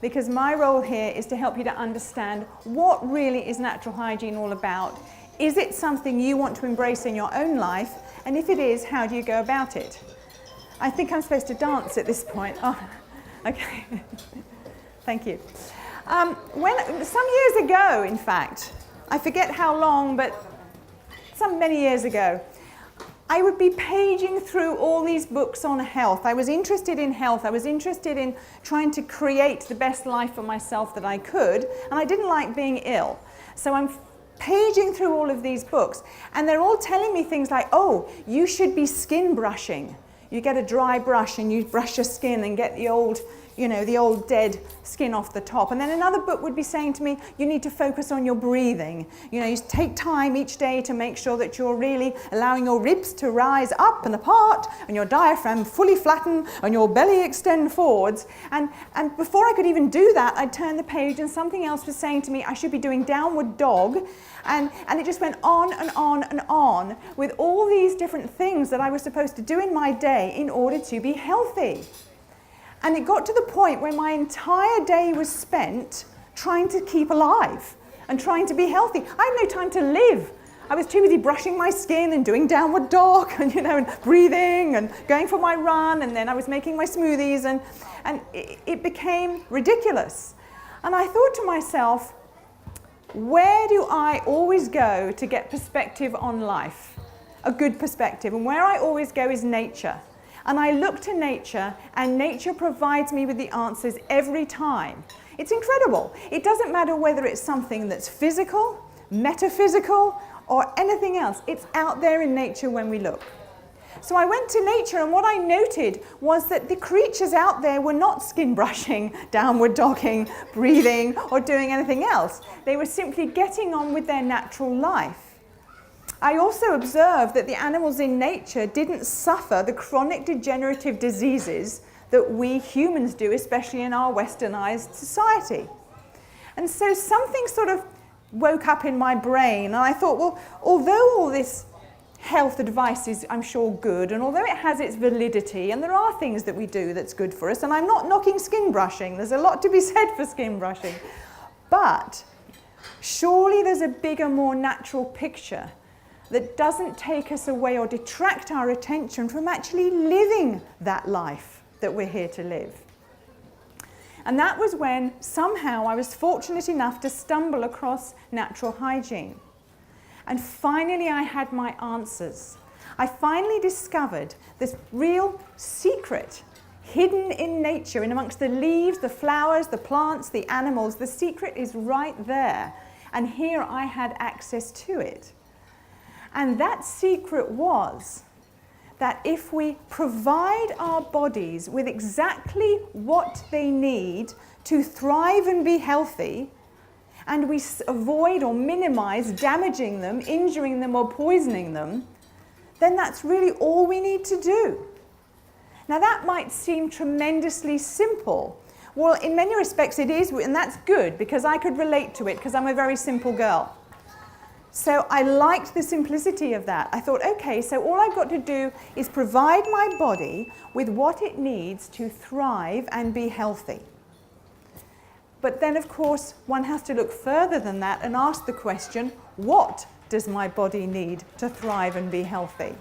because my role here is to help you to understand what really is natural hygiene all about. Is it something you want to embrace in your own life? And if it is, how do you go about it? I think I'm supposed to dance at this point. Oh, okay. Thank you. Some years ago, in fact, I forget how long, but many years ago, I would be paging through all these books on health. I was interested in health. I was interested in trying to create the best life for myself that I could, and I didn't like being ill. So I'm paging through all of these books, and they're all telling me things like, oh, you should be skin brushing. You get a dry brush and you brush your skin and get the old, the old dead skin off the top. And then another book would be saying to me, you need to focus on your breathing. You take time each day to make sure that you're really allowing your ribs to rise up and apart and your diaphragm fully flatten and your belly extend forwards. And before I could even do that, I'd turn the page and something else was saying to me, I should be doing downward dog. And it just went on and on and on with all these different things that I was supposed to do in my day in order to be healthy. And it got to the point where my entire day was spent trying to keep alive and trying to be healthy. I had no time to live. I was too busy brushing my skin and doing downward dog and, and breathing and going for my run, and then I was making my smoothies, and it became ridiculous. And I thought to myself, where do I always go to get perspective on life? A good perspective. And where I always go is nature. And I look to nature, and nature provides me with the answers every time. It's incredible. It doesn't matter whether it's something that's physical, metaphysical, or anything else. It's out there in nature when we look. So I went to nature, and what I noted was that the creatures out there were not skin brushing, downward dogging, breathing, or doing anything else. They were simply getting on with their natural life. I also observed that the animals in nature didn't suffer the chronic degenerative diseases that we humans do, especially in our westernized society. And so something sort of woke up in my brain, and I thought, well, although all this health advice is, I'm sure, good, and although it has its validity, and there are things that we do that's good for us, and I'm not knocking skin brushing, there's a lot to be said for skin brushing, but surely there's a bigger, more natural picture that doesn't take us away or detract our attention from actually living that life that we're here to live. And that was when somehow I was fortunate enough to stumble across natural hygiene. And finally I had my answers. I finally discovered this real secret hidden in nature, in amongst the leaves, the flowers, the plants, the animals. The secret is right there. And here I had access to it. And that secret was that if we provide our bodies with exactly what they need to thrive and be healthy, and we avoid or minimize damaging them, injuring them, or poisoning them, then that's really all we need to do. Now that might seem tremendously simple. Well, in many respects it is, and that's good, because I could relate to it, because I'm a very simple girl. So I liked the simplicity of that. I thought, okay, so all I've got to do is provide my body with what it needs to thrive and be healthy. But then, of course, one has to look further than that and ask the question, what does my body need to thrive and be healthy?